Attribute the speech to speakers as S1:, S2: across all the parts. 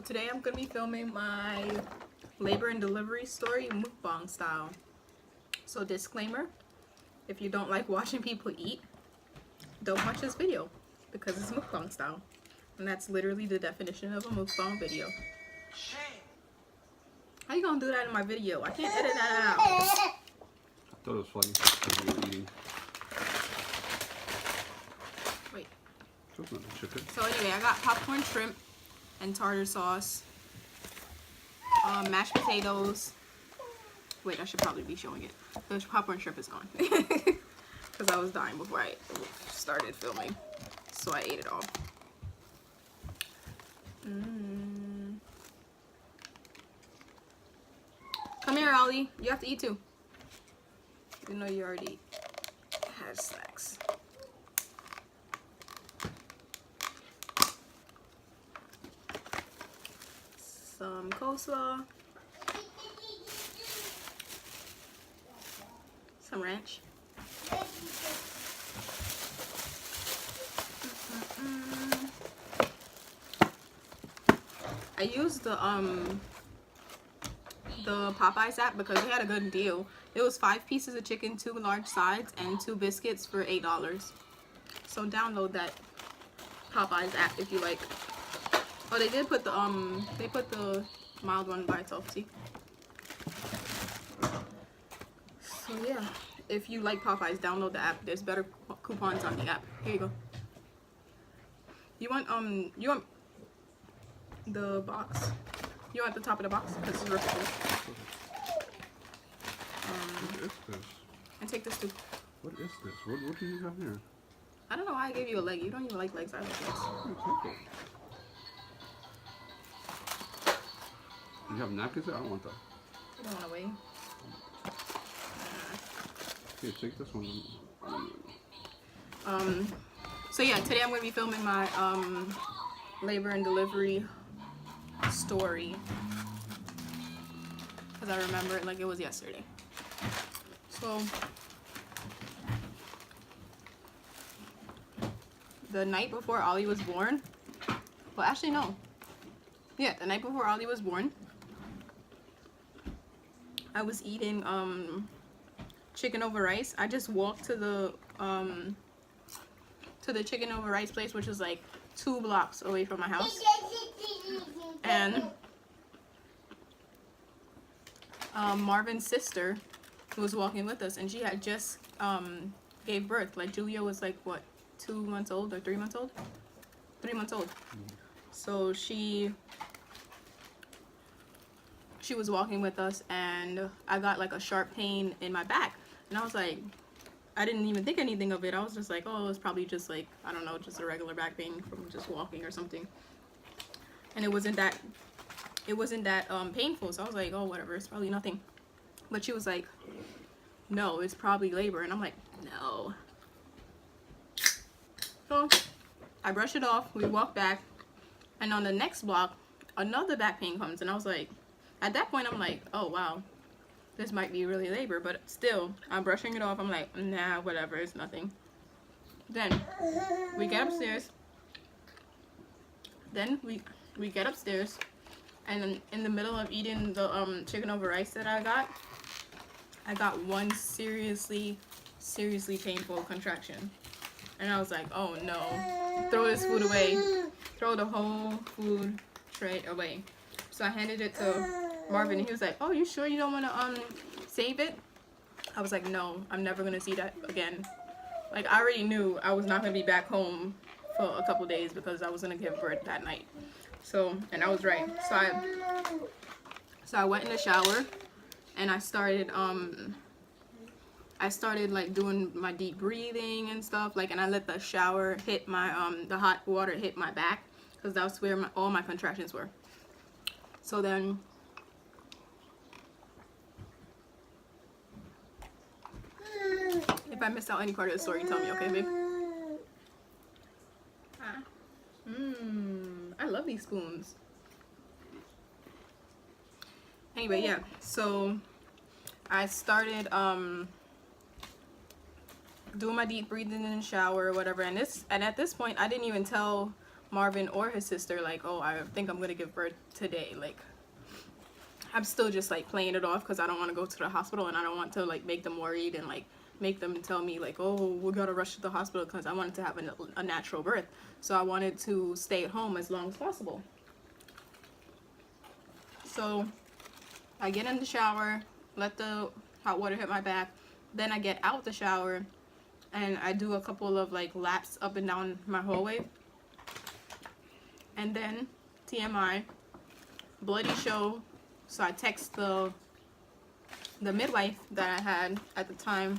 S1: today I'm gonna be filming my labor and delivery story mukbang style. So disclaimer, if you don't like watching people eat, don't watch this video because it's mukbang style. And that's literally the definition of a mukbang video. How you gonna do that in my video? I can't edit that out.
S2: I thought it was funny because you were eating.
S1: Wait.
S2: Chicken.
S1: So anyway, I got popcorn shrimp and tartar sauce, mashed potatoes. Wait, I should probably be showing it. The popcorn shrimp is gone because I was dying before I started filming, so I ate it all. Come here, Ollie. You have to eat too. Even though you already had snacks. Some coleslaw. Some ranch. I used the Popeyes app because they had a good deal. It was 5 pieces of chicken, 2 large sides, and 2 biscuits for $8. So download that Popeyes app if you like. Oh, they did put the mild one by itself, see? So yeah, if you like Popeyes, download the app. There's better coupons on the app. Here you go. You want the box? You want the top of the box? Because it's rippable.
S2: What is this?
S1: And take this too.
S2: What is this? What do you have here?
S1: I don't know why I gave you a leg. You don't even like legs. I like legs.
S2: You have napkins there? I don't want that.
S1: You don't want to weigh.
S2: Here, take this one.
S1: So yeah, today I'm going to be filming my labor and delivery story because I remember it like it was yesterday. So the night before Ollie was born, well actually no, yeah, the night before Ollie was born, I was eating chicken over rice. I just walked to the chicken over rice place, which is like 2 blocks away from my house, and Marvin's sister was walking with us, and she had just gave birth. Like Julia was like what, 2 months old or 3 months old? 3 months old. So she was walking with us, and I got like a sharp pain in my back, and I was like, I didn't even think anything of it. I was just like, oh, it's probably just like, I don't know, just a regular back pain from just walking or something. And it wasn't that painful. So I was like, oh, whatever, it's probably nothing. But she was like, no, it's probably labor. And I'm like, no. So I brushed it off. We walked back, and on the next block, another back pain comes, and I was like, at that point, I'm like, oh wow, this might be really labor. But still, I'm brushing it off. I'm like, nah, whatever, it's nothing. Then we get upstairs. Then we get upstairs, and then in the middle of eating the chicken over rice that I got one seriously painful contraction, and I was like, oh no, throw this food away, throw the whole food tray away. So I handed it to Marvin, and he was like, oh, you sure you don't want to save it? I was like, no, I'm never gonna see that again. Like, I already knew I was not gonna be back home for a couple days because I was gonna give birth that night. So, and I was right. So I went in the shower, and I started like doing my deep breathing and stuff, like, and I let the shower hit my the hot water hit my back because that's where all my contractions were. So then if I missed out any part of the story, tell me, okay, babe? I love these spoons. Anyway, yeah, so I started doing my deep breathing in the shower or whatever, and at this point I didn't even tell Marvin or his sister like, oh, I think I'm gonna give birth today. Like, I'm still just like playing it off because I don't want to go to the hospital, and I don't want to like make them worried and like make them tell me like, oh, we gotta rush to the hospital, because I wanted to have a natural birth. So I wanted to stay at home as long as possible. So I get in the shower, let the hot water hit my back, then I get out the shower and I do a couple of like laps up and down my hallway, and then TMI, bloody show. So I text the midwife that I had at the time,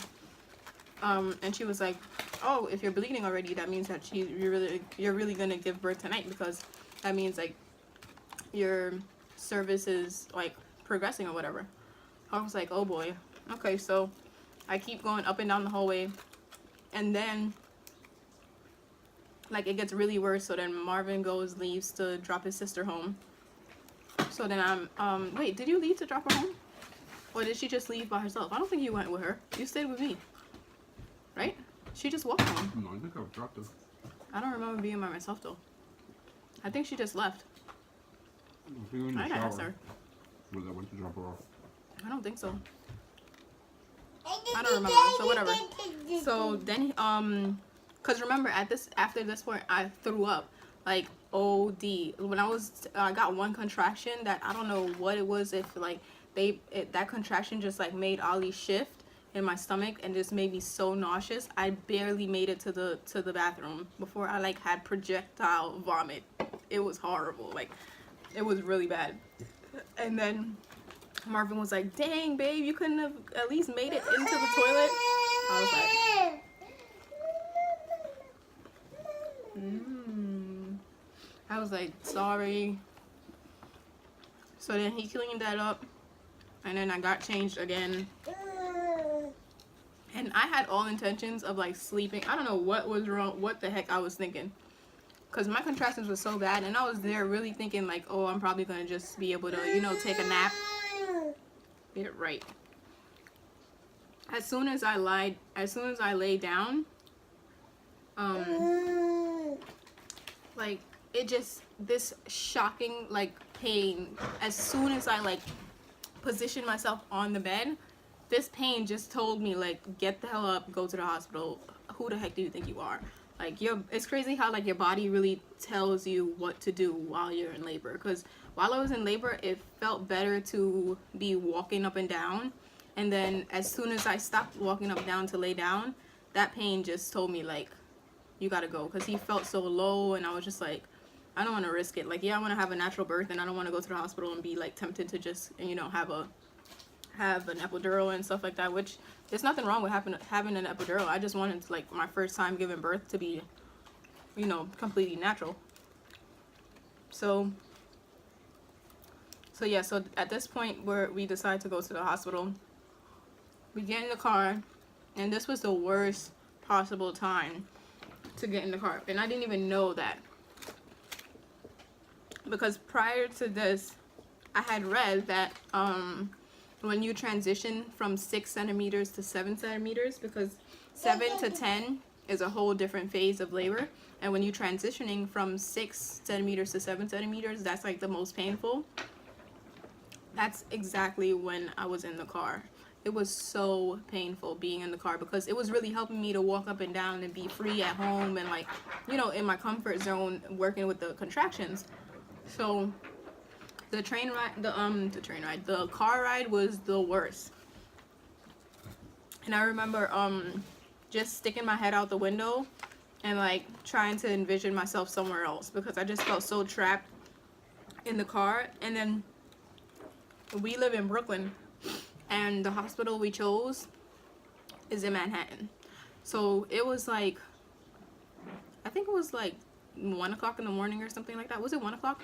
S1: and she was like, oh, if you're bleeding already, that means that you're really gonna give birth tonight, because that means like your service is like progressing or whatever. I was like, oh boy. Okay, so I keep going up and down the hallway, and then like it gets really worse. So then Marvin leaves to drop his sister home. So then I'm wait, did you leave to drop her home, or did she just leave by herself? I don't think you went with her. You stayed with me, right? She just walked home.
S2: No, I think I dropped her.
S1: I don't remember being by myself though. I think she just left. I'd ask her.
S2: Was I went to drop her off?
S1: I don't think so. I don't remember. So whatever. So then cause remember after this point I threw up like OD. When I got one contraction that I don't know what it was, if like that contraction just like made Ollie shift in my stomach and just made me so nauseous. I barely made it to the bathroom before I like had projectile vomit. It was horrible. Like, it was really bad. And then Marvin was like, dang babe, you couldn't have at least made it into the toilet. I was like, I was like, sorry. So then he cleaned that up, and then I got changed again. And I had all intentions of like sleeping. I don't know what was wrong, what the heck I was thinking, because my contractions were so bad, and I was there really thinking like, oh, I'm probably gonna just be able to, you know, take a nap. Get it right. As soon as I lay down, like it just, this shocking like pain, as soon as I like positioned myself on the bed, this pain just told me like, get the hell up, go to the hospital. Who the heck do you think you are? Like, it's crazy how like your body really tells you what to do while you're in labor. Because while I was in labor, it felt better to be walking up and down, and then as soon as I stopped walking up and down to lay down, that pain just told me like, you gotta go. Because he felt so low, and I was just like, I don't want to risk it. Like, yeah, I want to have a natural birth, and I don't want to go to the hospital and be like tempted to just, you know, have an epidural and stuff like that, which there's nothing wrong with having an epidural. I just wanted like my first time giving birth to be, you know, completely natural. So yeah, so at this point where we decide to go to the hospital, we get in the car, and this was the worst possible time to get in the car, and I didn't even know that, because prior to this I had read that when you transition from 6 centimeters to 7 centimeters, because 7 to 10 is a whole different phase of labor, and when you're transitioning from 6 centimeters to 7 centimeters, that's like the most painful. That's exactly when I was in the car. It was so painful being in the car, because it was really helping me to walk up and down and be free at home and like, you know, in my comfort zone working with the contractions. So the car ride was the worst. And I remember just sticking my head out the window and like trying to envision myself somewhere else, because I just felt so trapped in the car. And then we live in Brooklyn, and the hospital we chose is in Manhattan. So it was like, I think it was like 1 o'clock in the morning or something like that. Was it 1 o'clock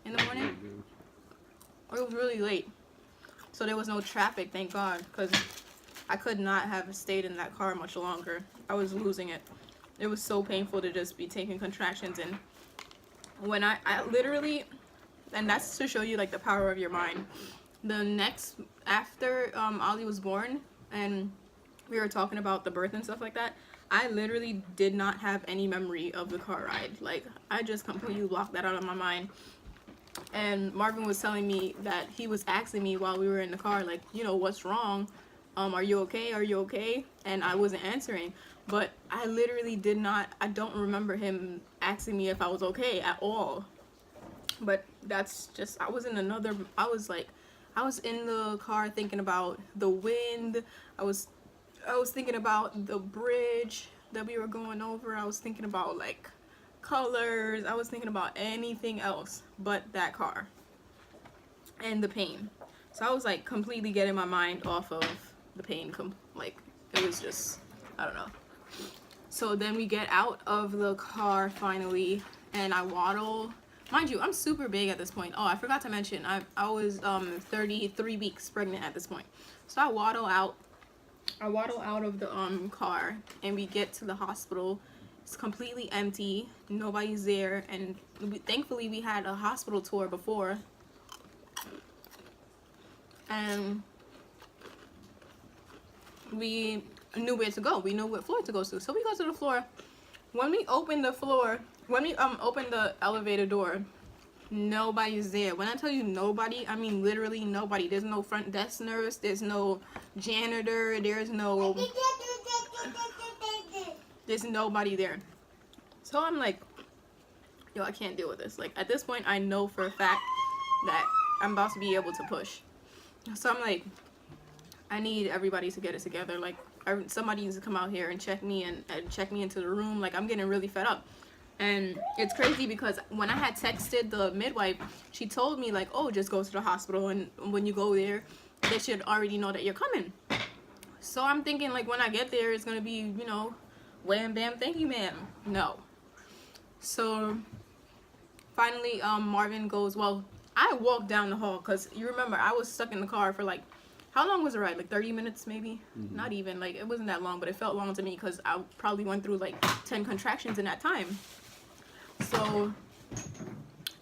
S1: in the morning? Or it was really late. So there was no traffic, thank God, because I could not have stayed in that car much longer. I was losing it. It was so painful to just be taking contractions. And when I literally, and that's to show you like the power of your mind. The next, after Ollie was born and we were talking about the birth and stuff like that, I literally did not have any memory of the car ride. Like, I just completely blocked that out of my mind. And Marvin was telling me that he was asking me while we were in the car, like, you know, what's wrong? Are you okay? Are you okay? And I wasn't answering. But I literally did not, I don't remember him asking me if I was okay at all. But that's just, I was in the car thinking about the wind. I was thinking about the bridge that we were going over. I was thinking about like colors. I was thinking about anything else but that car and the pain. So I was like completely getting my mind off of the pain. Like, it was just, I don't know. So then we get out of the car finally, and I waddle. Mind you, I'm super big at this point. Oh, I forgot to mention, I was 33 weeks pregnant at this point. So I waddle out of the car, and we get to the hospital. It's completely empty. Nobody's there, and thankfully we had a hospital tour before. And we knew where to go. We knew what floor to go to. So we go to the floor. When we open the open the elevator door, nobody's there. When I tell you nobody, I mean literally nobody. There's no front desk nurse. There's no janitor. There's nobody there. So I'm like, yo, I can't deal with this. Like, at this point, I know for a fact that I'm about to be able to push. So I'm like, I need everybody to get it together. Like, somebody needs to come out here and check me and check me into the room. Like, I'm getting really fed up. And it's crazy because when I had texted the midwife, she told me like, oh, just go to the hospital, and when you go there, they should already know that you're coming. So I'm thinking like when I get there, it's gonna be, you know, wham bam, thank you ma'am. No. So finally Marvin goes, well, I walked down the hall because you remember I was stuck in the car for like, how long was the ride? Like 30 minutes maybe? Mm-hmm. Not even, like it wasn't that long, but it felt long to me because I probably went through like 10 contractions in that time. So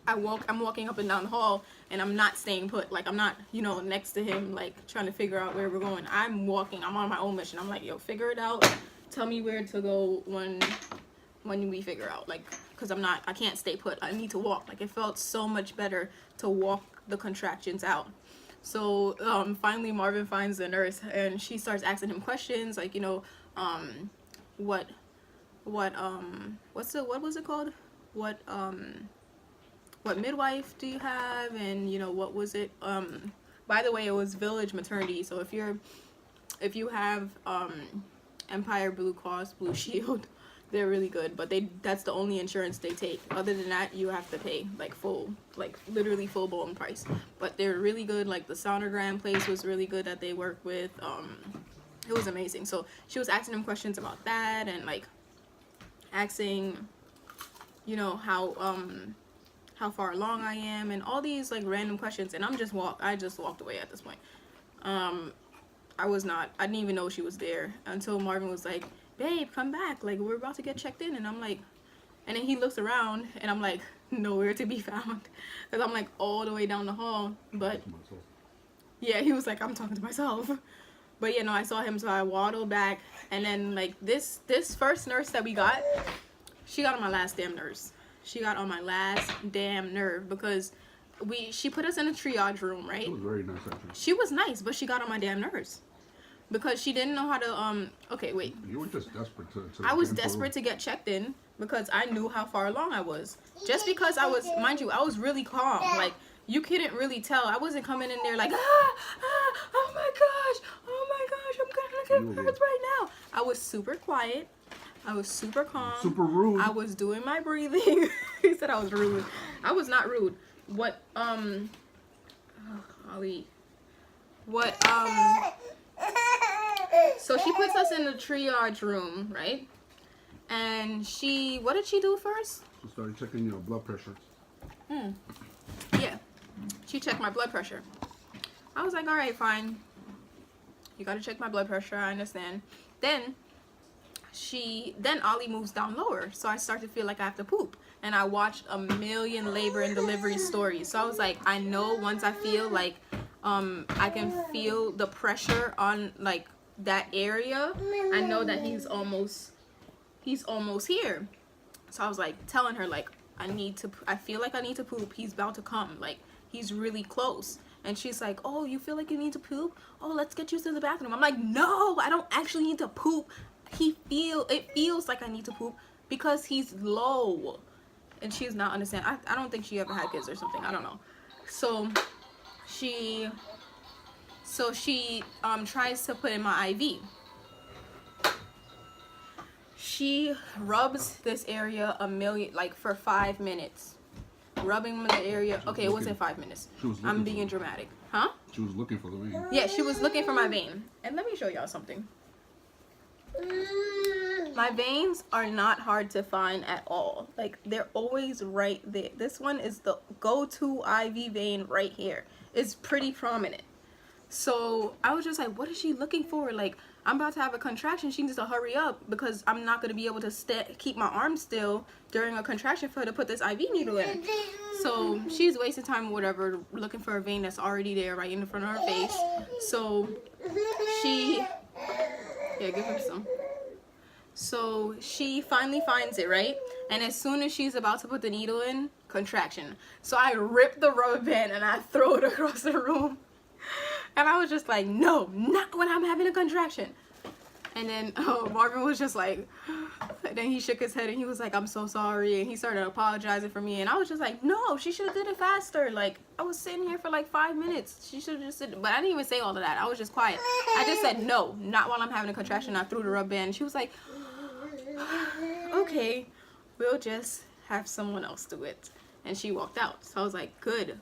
S1: I'm walking up and down the hall, and I'm not staying put. Like, I'm not, you know, next to him, like trying to figure out where we're going. I'm walking. I'm on my own mission. I'm like, yo, figure it out. Tell me where to go when we figure out. Like, because I can't stay put. I need to walk. Like, it felt so much better to walk the contractions out. So finally Marvin finds the nurse, and she starts asking him questions like, you know, what was it called? What midwife do you have? And you know, what was it? By the way, it was Village Maternity. So if you have Empire Blue Cross Blue Shield, they're really good, but that's the only insurance they take. Other than that, you have to pay like literally full blown price. But they're really good. Like, the sonogram place was really good that they work with. It was amazing. So she was asking him questions about that, and like asking, you know, how far along I am, and all these like random questions. And I just walked away at this point. I didn't even know she was there until Marvin was like, babe, come back, like we're about to get checked in. And I'm like, and then he looks around, and I'm like, nowhere to be found, because I'm like all the way down the hall. But yeah, he was like, I'm talking to myself. But yeah, no, I saw him, so I waddled back. And then like this first nurse that we got, she got on my last damn nerves. She got on my last damn nerve because she put us in a triage room, right?
S2: She was very nice, actually.
S1: She was nice, but she got on my damn nerves because she didn't know how to okay, wait.
S2: You were just desperate to
S1: I was desperate to get checked in because I knew how far along I was. Just because I was, mind you, I was really calm. Like, you couldn't really tell. I wasn't coming in there like, oh my gosh, I'm gonna give birth right now. I was super quiet. I was super calm.
S2: Super rude.
S1: I was doing my breathing. He said I was rude. I was not rude. So she puts us in the triage room, right? And what did she do first?
S2: She started checking your blood pressure.
S1: Yeah. She checked my blood pressure. I was like, all right, fine. You gotta check my blood pressure, I understand. Then Ollie moves down lower, so I start to feel like I have to poop. And I watched a million labor and delivery stories. So I was like, I know once I feel like I can feel the pressure on like that area, I know that he's almost he's almost here. So I was like telling her like, I feel like I need to poop. He's about to come. Like, he's really close. And she's like, oh, you feel like you need to poop? Oh, let's get you to the bathroom. I'm like, no, I don't actually need to poop. It feels like I need to poop because he's low. And she's not understanding. I don't think she ever had kids or something. I don't know. So she tries to put in my IV. She rubs this area for 5 minutes. Rubbing the area. Okay, it wasn't 5 minutes. I'm being dramatic. Huh?
S2: She was looking for the vein.
S1: Yeah, she was looking for my vein. And let me show y'all something. My veins are not hard to find at all. Like, they're always right there. This one is the go-to IV vein right here. It's pretty prominent. So I was just like, what is she looking for? Like, I'm about to have a contraction. She needs to hurry up because I'm not going to be able to keep my arm still during a contraction for her to put this IV needle in. So she's wasting time or whatever looking for a vein that's already there right in front of her face. So give her some. So she finally finds it, right? And as soon as she's about to put the needle in, contraction. So I rip the rubber band and I throw it across the room. And I was just like, no, not when I'm having a contraction. And then Marvin was just like, then he shook his head and he was like, I'm so sorry. And he started apologizing for me. And I was just like, no, she should have did it faster. Like, I was sitting here for like 5 minutes. She should have just said, but I didn't even say all of that. I was just quiet. I just said, no, not while I'm having a contraction. I threw the rubber band. And she was like, okay, we'll just have someone else do it. And she walked out. So I was like, good.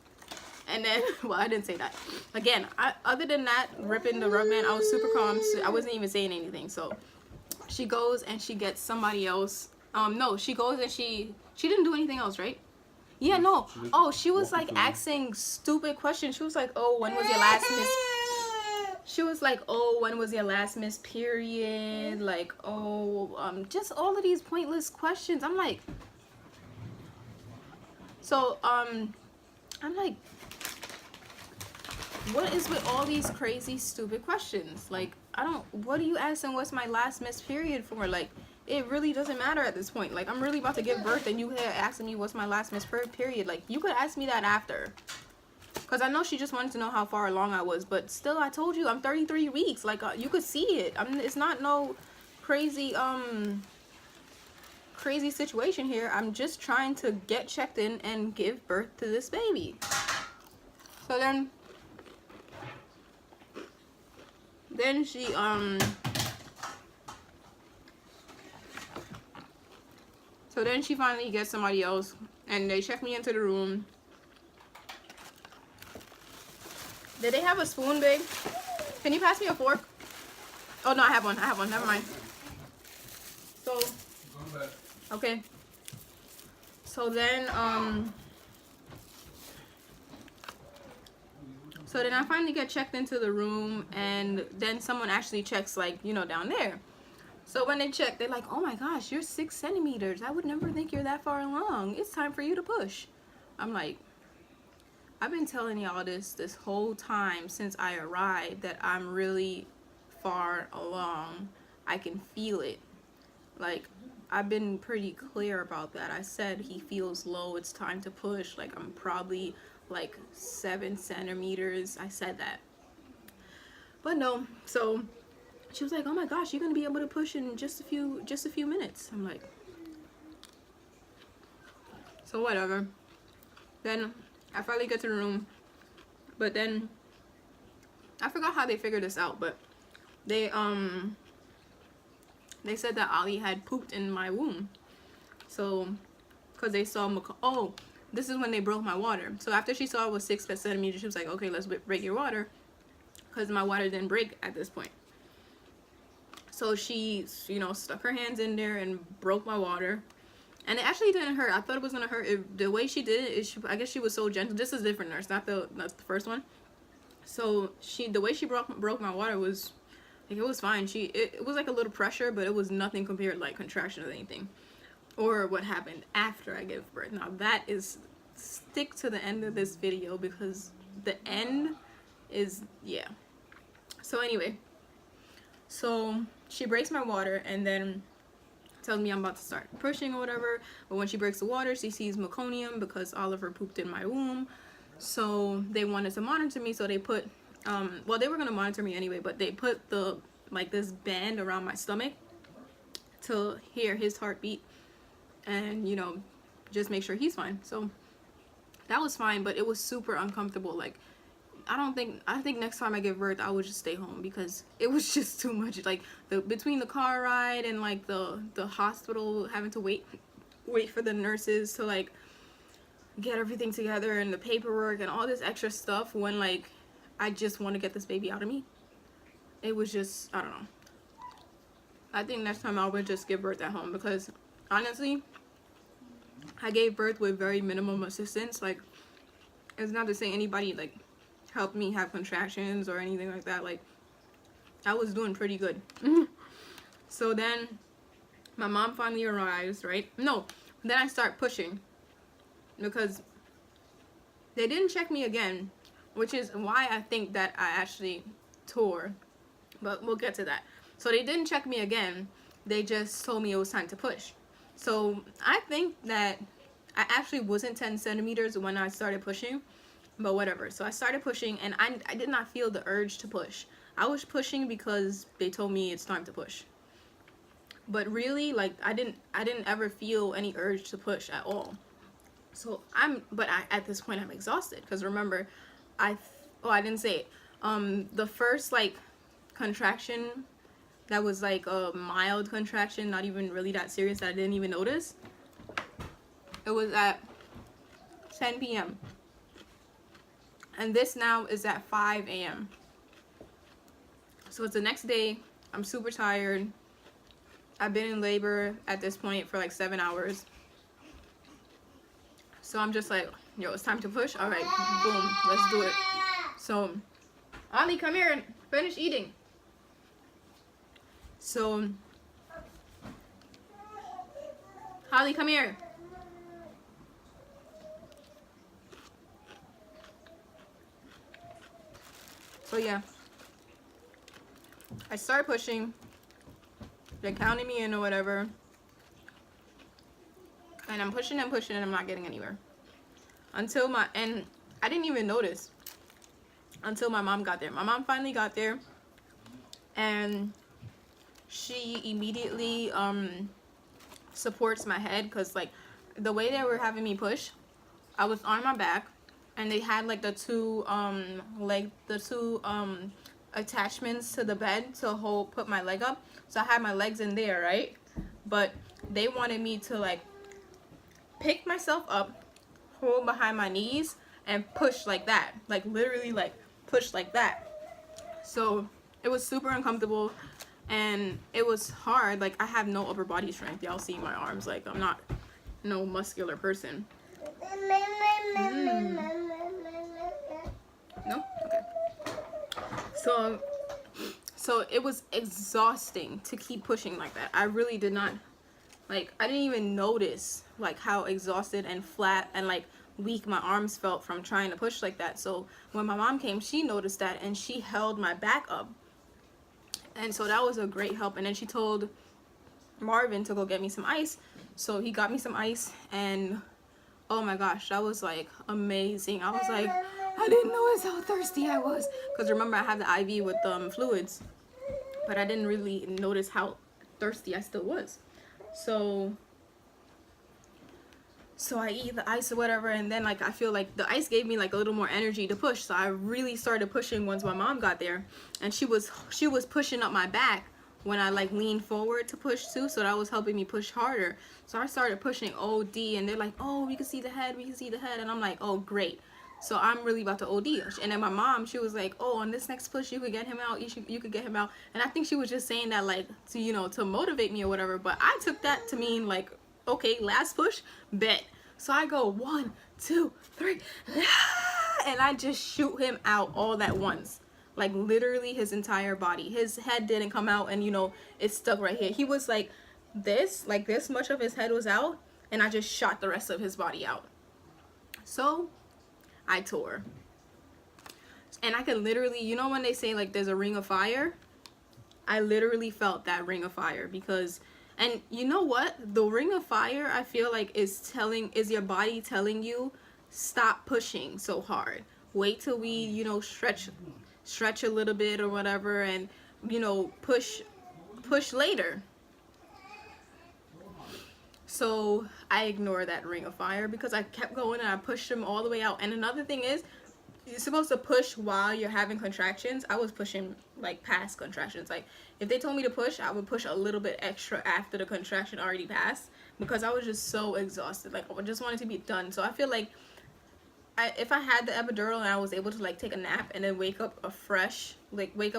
S1: And then, well, I didn't say that. Again, other than that, ripping the rubber band, I was super calm. So I wasn't even saying anything. So she goes and she gets somebody else. No, she goes and she didn't do anything else, right? Yeah, no. Oh, she was like asking stupid questions. She was like, oh, when was your last She was like, oh, when was your last missed period? Like, oh, just all of these pointless questions. I'm like, so, I'm like, what is with all these crazy stupid questions? Like, what are you asking what's my last missed period for? Like, it really doesn't matter at this point. Like, I'm really about to give birth and you here asking me what's my last missed period. Like, you could ask me that after. Because I know she just wanted to know how far along I was. But still, I told you, I'm 33 weeks. Like, you could see it. It's not no crazy, crazy situation here. I'm just trying to get checked in and give birth to this baby. So then she so then she finally gets somebody else and they check me into the room. Did they have a spoon, babe? Can you pass me a fork? Oh no, I have one. Never mind. So okay. So then I finally get checked into the room, and then someone actually checks, like, you know, down there. So when they check, they're like, oh my gosh, you're 6 centimeters. I would never think you're that far along. It's time for you to push. I'm like, I've been telling y'all this whole time since I arrived that I'm really far along. I can feel it. Like, I've been pretty clear about that. I said he feels low. It's time to push. Like, I'm probably like 7 centimeters. I said that. But no. So she was like, oh my gosh, you're gonna be able to push in just a few minutes. I'm like, so whatever. Then I finally get to the room, but then I forgot how they figured this out, but they said that Ali had pooped in my womb. So because they saw this is when they broke my water. So after she saw it was 6 centimeters, she was like, okay, let's break your water, because my water didn't break at this point. So she, you know, stuck her hands in there and broke my water. And it actually didn't hurt. I thought it was gonna hurt. The way she did it is, I guess she was so gentle. This is a different nurse, not the first one. So the way she broke my water was, like, it was fine. It was like a little pressure, but it was nothing compared to like contraction or anything, or what happened after I gave birth. Now that is, stick to the end of this video, because the end is, yeah. So anyway, so she breaks my water, and then tells me I'm about to start pushing or whatever. But when she breaks the water, she sees meconium because Oliver pooped in my womb. So they wanted to monitor me, so they put well, they were gonna monitor me anyway, but they put the like this band around my stomach to hear his heartbeat and, you know, just make sure he's fine. So that was fine, but it was super uncomfortable. Like, I think next time I give birth, I would just stay home because it was just too much. Like, between the car ride and like the hospital, having to wait for the nurses to like get everything together and the paperwork and all this extra stuff, when like I just want to get this baby out of me. It was just, I don't know. I think next time I would just give birth at home, because honestly, I gave birth with very minimum assistance. Like, it's not to say anybody like helped me have contractions or anything like that. Like, I was doing pretty good. So then my mom finally arrives, right? No, then I start pushing because they didn't check me again, which is why I think that I actually tore, but we'll get to that. So they didn't check me again. They just told me it was time to push. So I think that I actually wasn't 10 centimeters when I started pushing, but whatever. So I started pushing, and I did not feel the urge to push. I was pushing because they told me it's time to push. But really, like, I didn't ever feel any urge to push at all. So at this point I'm exhausted, because remember, I didn't say it. The first like contraction that was like a mild contraction, not even really that serious, that I didn't even notice, it was at 10 p.m. and this now is at 5 a.m. So it's the next day. I'm super tired. I've been in labor at this point for like 7 hours. So I'm just like, yo, it's time to push. All right, boom, let's do it. So, Ali, come here and finish eating. So, Holly, come here. So yeah, I start pushing. They're counting me in or whatever, and I'm pushing and pushing, and I'm not getting anywhere until and I didn't even notice until my mom got there. My mom finally got there, and she immediately supports my head, because like the way they were having me push, I was on my back, and they had like the two attachments to the bed to put my leg up. So I had my legs in there, right? But they wanted me to like pick myself up, hold behind my knees, and push like that. Like literally like push like that. So it was super uncomfortable, and it was hard. Like, I have no upper body strength. Y'all see my arms. Like, I'm not no muscular person. No? Okay. So it was exhausting to keep pushing like that. I really did not, like, I didn't even notice like how exhausted and flat and like weak my arms felt from trying to push like that. So when my mom came, she noticed that, and she held my back up, and so that was a great help. And then she told Marvin to go get me some ice, so he got me some ice, and oh my gosh, that was like amazing. I was like, I didn't notice how thirsty I was, because remember, I have the IV with fluids, but I didn't really notice how thirsty I still was. So I eat the ice or whatever, and then like I feel like the ice gave me like a little more energy to push. So I really started pushing once my mom got there, and she was pushing up my back when I like leaned forward to push too. So that was helping me push harder. So I started pushing OD, and they're like, oh, we can see the head, and I'm like, oh great. So I'm really about to OD. And then my mom, she was like, oh, on this next push you could get him out, you could get him out. And I think she was just saying that like to, you know, to motivate me or whatever, but I took that to mean like, okay, last push, bet. So I go 1, 2, 3, and I just shoot him out all at once. Like literally his entire body. His head didn't come out, and you know, it stuck right here. He was like this much of his head was out, and I just shot the rest of his body out. So I tore. And I could literally, you know when they say like there's a ring of fire? I literally felt that ring of fire, because And you know what? The ring of fire, I feel like is your body telling you, stop pushing so hard. Wait till we, you know, stretch a little bit or whatever, and, you know, push later. So I ignored that ring of fire because I kept going and I pushed them all the way out. And another thing is, you're supposed to push while you're having contractions. I was pushing like past contractions. Like if they told me to push, I would push a little bit extra after the contraction already passed, because I was just so exhausted. Like I just wanted to be done. So I feel like if I had the epidural and I was able to like take a nap and then wake up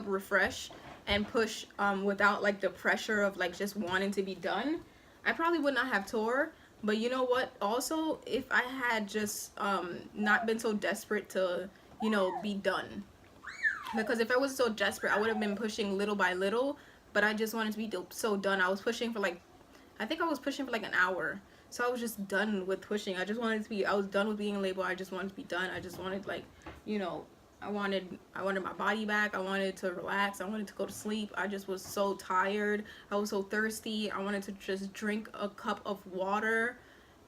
S1: refreshed and push without like the pressure of like just wanting to be done, I probably would not have tore. But you know what? Also, if I had just not been so desperate to, you know, be done. Because if I was so desperate, I would have been pushing little by little. But I just wanted to be so done. I was pushing for like, I think I was pushing for like an hour. So I was just done with pushing. I was done with being in labor. I just wanted to be done. I just wanted, like, you know, I wanted my body back. I wanted to relax. I wanted to go to sleep. I just was so tired. I was so thirsty. I wanted to just drink a cup of water.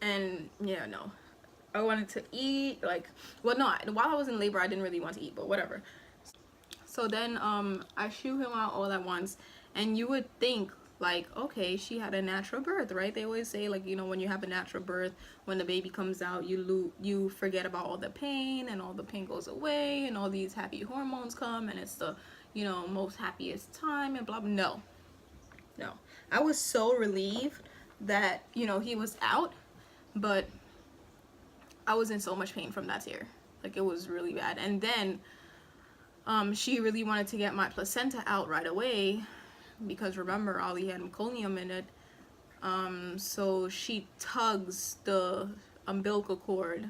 S1: And yeah, no, I wanted to eat. Like, well, no, while I was in labor, I didn't really want to eat, but whatever. So then I shoo him out all at once. And you would think, like, okay, she had a natural birth, right? They always say, like, you know, when you have a natural birth, when the baby comes out, you forget about all the pain, and all the pain goes away, and all these happy hormones come, and it's the, you know, most happiest time, and blah, blah. No. I was so relieved that, you know, he was out, but I was in so much pain from that tear. Like, it was really bad. And then she really wanted to get my placenta out right away, because remember, Ollie had meconium in it. So she tugs the umbilical cord.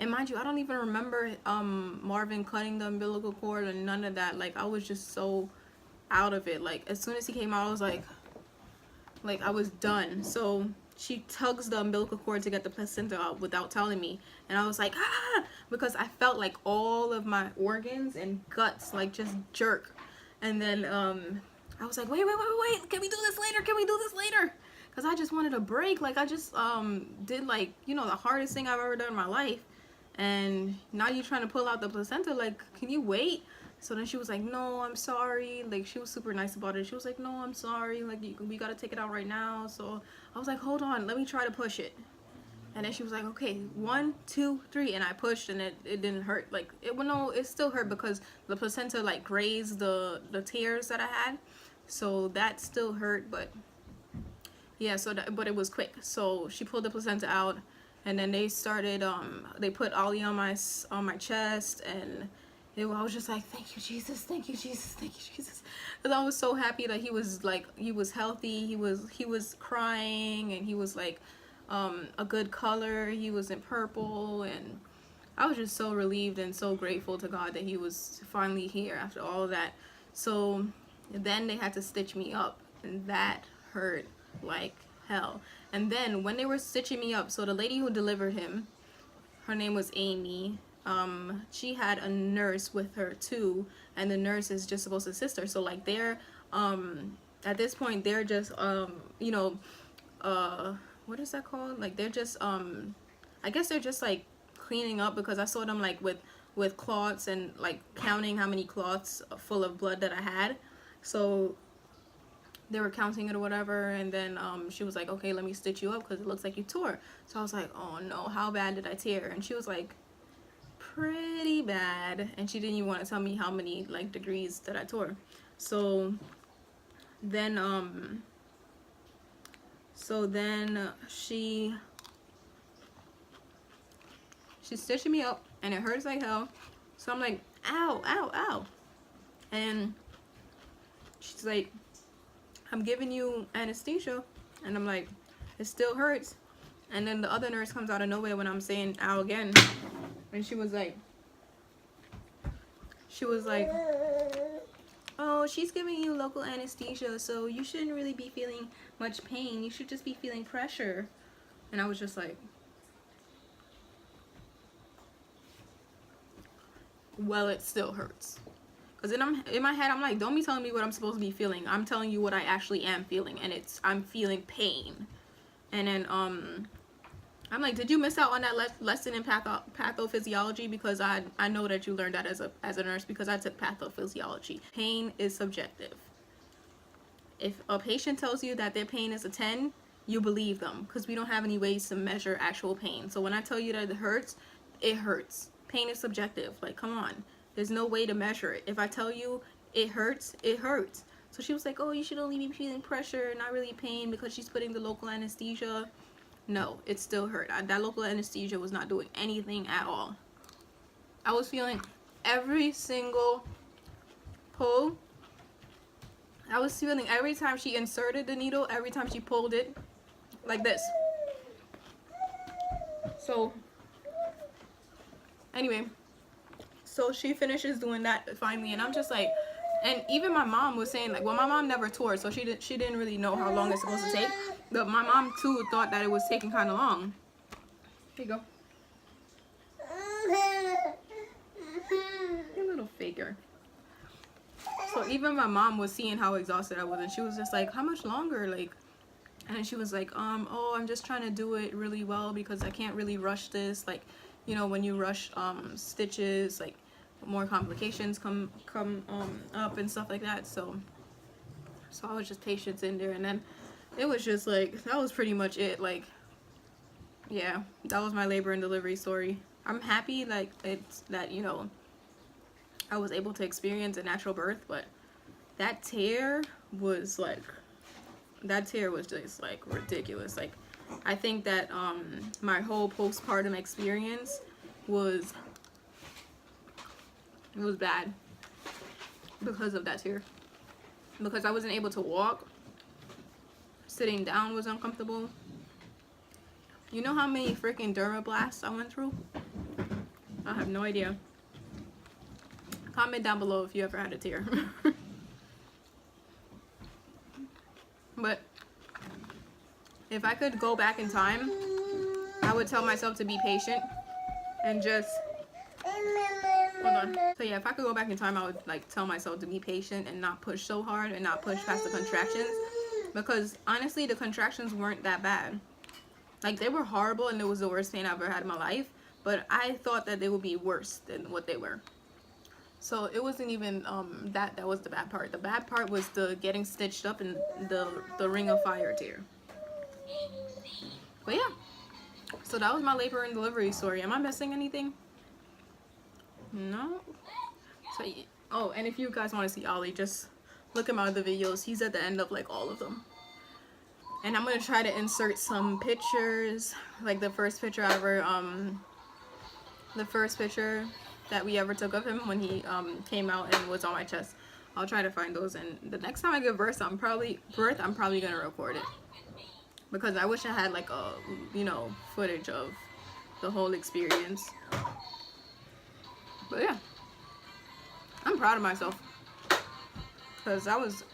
S1: And mind you, I don't even remember Marvin cutting the umbilical cord and none of that. Like, I was just so out of it. Like, as soon as he came out, I was like I was done. So she tugs the umbilical cord to get the placenta out without telling me. And I was like, ah! Because I felt like all of my organs and guts, like, just jerk. And then I was like, wait, can we do this later? Because I just wanted a break. Like, I just did, like, you know, the hardest thing I've ever done in my life, and now you're trying to pull out the placenta. Like, can you wait? So then she was like, no, I'm sorry. Like, she was super nice about it. She was like, no, I'm sorry, like, we gotta take it out right now. So I was like, hold on, let me try to push it. And then she was like, okay, 1, 2, 3, and I pushed, and it didn't hurt. Like, it still hurt because the placenta, like, grazed the tears that I had. So that still hurt, but yeah, but it was quick. So she pulled the placenta out, and then they started, they put Ollie on my chest, and I was just like, thank you, Jesus, thank you, Jesus, thank you, Jesus. Because I was so happy that he was healthy, he was crying, and he was like, a good color, he was in purple, and I was just so relieved and so grateful to God that he was finally here after all of that. So then they had to stitch me up, and that hurt like hell. And then when they were stitching me up, so the lady who delivered him, her name was Amy, she had a nurse with her too, and the nurse is just supposed to assist her. So like they're at this point they're just you know, what is that called? Like they're just I guess they're just like cleaning up, because I saw them like with cloths and like counting how many cloths full of blood that I had. So they were counting it or whatever, and then she was like, okay, let me stitch you up because it looks like you tore. So I was like, oh no, how bad did I tear? And she was like, pretty bad. And she didn't even want to tell me how many like degrees that I tore. So then she's stitching me up, and it hurts like hell. So I'm like, ow, ow, ow. And she's like, I'm giving you anesthesia. And I'm like, it still hurts. And then the other nurse comes out of nowhere when I'm saying ow again. And she was like, oh, she's giving you local anesthesia, so you shouldn't really be feeling much pain. You should just be feeling pressure. And I was just like, well, it still hurts. Because in my head, I'm like, don't be telling me what I'm supposed to be feeling. I'm telling you what I actually am feeling. And I'm feeling pain. And then, I'm like, did you miss out on that lesson in pathophysiology? Because I know that you learned that as a nurse, because I took pathophysiology. Pain is subjective. If a patient tells you that their pain is a 10, you believe them, because we don't have any ways to measure actual pain. So when I tell you that it hurts, it hurts. Pain is subjective. Like, come on. There's no way to measure it. If I tell you it hurts, it hurts. So she was like, oh, you should only be feeling pressure, not really pain, because she's putting the local anesthesia. No, it still hurt. That local anesthesia was not doing anything at all. I was feeling every single pull. I was feeling every time she inserted the needle, every time she pulled it, like this. So, anyway. So she finishes doing that finally, and I'm just like, and even my mom was saying, like, well, my mom never toured, so she didn't really know how long it's supposed to take. But my mom too thought that it was taking kind of long. Here you go. You little figure. So even my mom was seeing how exhausted I was, and she was just like, how much longer? Like, and then she was like, oh, I'm just trying to do it really well because I can't really rush this. Like, you know, when you rush stitches, like, more complications come up and stuff like that. So I was just patient in there, and then it was just like, that was pretty much it. Like, yeah, that was my labor and delivery story. I'm happy, like, that you know, I was able to experience a natural birth, but that tear was just like ridiculous. Like, I think that my whole postpartum experience was bad because of that tear, because I wasn't able to walk. Sitting down was uncomfortable. You know how many freaking dermablasts I went through? I have no idea. Comment down below if you ever had a tear. But if I could go back in time, I would tell myself to be patient and just hold on. So yeah, if I could go back in time, I would like tell myself to be patient and not push so hard and not push past the contractions, because honestly the contractions weren't that bad. Like, they were horrible and it was the worst pain I've ever had in my life, but I thought that they would be worse than what they were. So it wasn't even that was the bad part. The bad part was the getting stitched up and the ring of fire tear. But yeah, so that was my labor and delivery story. Am I missing anything? No. So oh, and if you guys want to see Ollie, just look at my other videos. He's at the end of like all of them. And I'm gonna try to insert some pictures, like the first picture I ever the first picture that we ever took of him when he came out and was on my chest. I'll try to find those, and the next time I give birth, I'm probably gonna record it, because I wish I had like a, you know, footage of the whole experience. But yeah, I'm proud of myself, because that was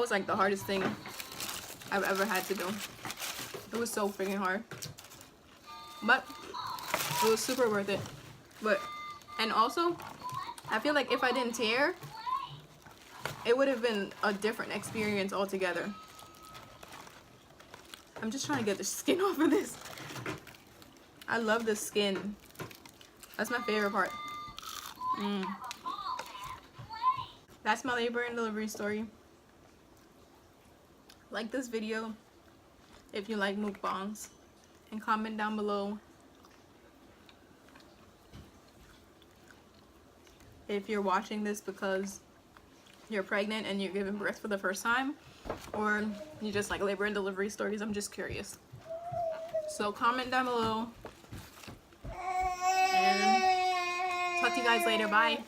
S1: like the hardest thing I've ever had to do. It was so freaking hard, but it was super worth it. But, and also, I feel like if I didn't tear, it would have been a different experience altogether. I'm just trying to get the skin off of this. I love the skin. That's my favorite part. That's my labor and delivery story. Like this video if you like mukbangs, and comment down below if you're watching this because you're pregnant and you're giving birth for the first time, or you just like labor and delivery stories. I'm just curious. So comment down below, and talk to you guys later. Bye.